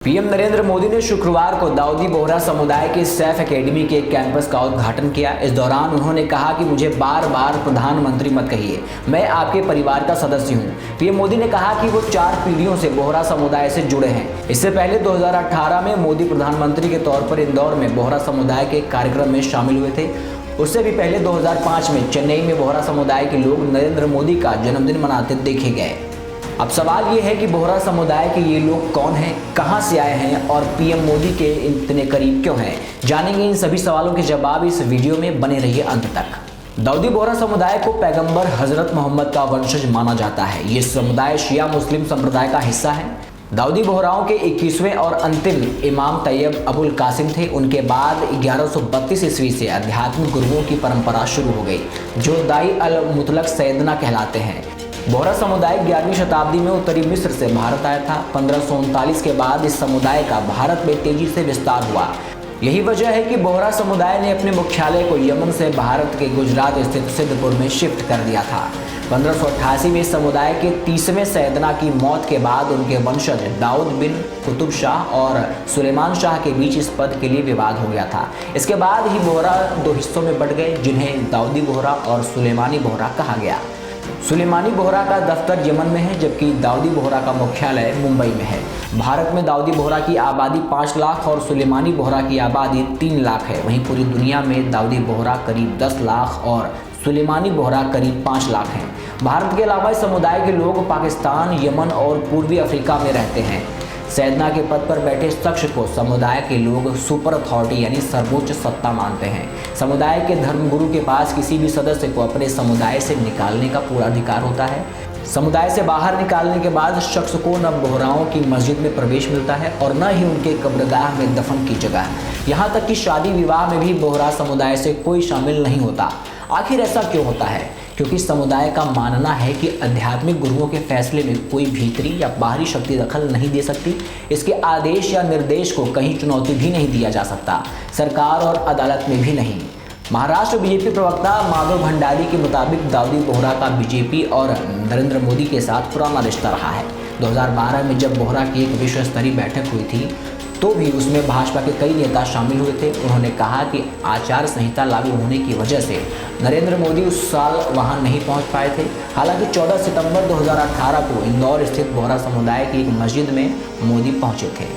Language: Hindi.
पीएम नरेंद्र मोदी ने शुक्रवार को दाऊदी बोहरा समुदाय के सैफ एकेडमी के एक कैंपस का उद्घाटन किया। इस दौरान उन्होंने कहा कि मुझे बार बार प्रधानमंत्री मत कहिए, मैं आपके परिवार का सदस्य हूं। पीएम मोदी ने कहा कि वो 4 पीढ़ियों से बोहरा समुदाय से जुड़े हैं। इससे पहले 2018 में मोदी प्रधानमंत्री के तौर पर इंदौर में बोहरा समुदाय के कार्यक्रम में शामिल हुए थे। उससे भी पहले 2005 में चेन्नई में बोहरा समुदाय के लोग नरेंद्र मोदी का जन्मदिन मनाते देखे गए। अब सवाल ये है कि बोहरा समुदाय के ये लोग कौन हैं, कहां से आए हैं और पीएम मोदी के इतने करीब क्यों हैं। जानेंगे इन सभी सवालों के जवाब इस वीडियो में, बने रहिए अंत तक। दाऊदी बोहरा समुदाय को पैगंबर हजरत मोहम्मद का वंशज माना जाता है। ये समुदाय शिया मुस्लिम संप्रदाय का हिस्सा है। दाऊदी बोहराओं के 21वें और अंतिम इमाम तैयब अबुल कासिम थे। उनके बाद 1132 ईस्वी से आध्यात्मिक गुरुओं की परंपरा शुरू हो गई, जो दाई अल मुतलक सैयदना कहलाते हैं। बोहरा समुदाय 11वीं शताब्दी में उत्तरी मिस्र से भारत आया था। 1539 के बाद इस समुदाय का भारत में तेजी से विस्तार हुआ। यही वजह है कि बोहरा समुदाय ने अपने मुख्यालय को यमन से भारत के गुजरात स्थित सिद्धपुर में शिफ्ट कर दिया था। 1588 में इस समुदाय के 30वें सैयदना की मौत के बाद उनके वंशज दाऊद बिन कुतुब शाह और सुलेमान शाह के बीच इस पद के लिए विवाद हो गया था। इसके बाद ही बोहरा 2 हिस्सों में बंट गए, जिन्हें दाऊदी बोहरा और सुलेमानी बोहरा कहा गया। सुलेमानी बोहरा का दफ्तर यमन में है, जबकि दाऊदी बोहरा का मुख्यालय मुंबई में है। भारत में दाऊदी बोहरा की आबादी 5 लाख और सुलेमानी बोहरा की आबादी 3 लाख है। वहीं पूरी दुनिया में दाऊदी बोहरा करीब 10 लाख और सुलेमानी बोहरा करीब 5 लाख हैं। भारत के अलावा इस समुदाय के लोग पाकिस्तान, यमन और पूर्वी अफ्रीका में रहते हैं। सैयदना के पद पर बैठे शख्स को समुदाय के लोग सुपर अथॉरिटी यानी सर्वोच्च सत्ता मानते हैं। समुदाय के धर्मगुरु के पास किसी भी सदस्य को अपने समुदाय से निकालने का पूरा अधिकार होता है। समुदाय से बाहर निकालने के बाद शख्स को न बोहराओं की मस्जिद में प्रवेश मिलता है और न ही उनके कब्रगाह में दफन की जगह। यहाँ तक कि शादी विवाह में भी बोहरा समुदाय से कोई शामिल नहीं होता। आखिर ऐसा क्यों होता है? क्योंकि समुदाय का मानना है कि आध्यात्मिक गुरुओं के फैसले में कोई भीतरी या बाहरी शक्ति दखल नहीं दे सकती। इसके आदेश या निर्देश को कहीं चुनौती भी नहीं दिया जा सकता, सरकार और अदालत में भी नहीं। महाराष्ट्र बीजेपी प्रवक्ता माधव भंडारी के मुताबिक दाऊदी बोहरा का बीजेपी और नरेंद्र मोदी के साथ पुराना रिश्ता रहा है। 2012 में जब बोहरा की एक विश्व स्तरीय बैठक हुई थी तो भी उसमें भाजपा के कई नेता शामिल हुए थे। उन्होंने कहा कि आचार संहिता लागू होने की वजह से नरेंद्र मोदी उस साल वहां नहीं पहुंच पाए थे। हालांकि 14 सितंबर 2018 को इंदौर स्थित बोहरा समुदाय की एक मस्जिद में मोदी पहुंचे थे।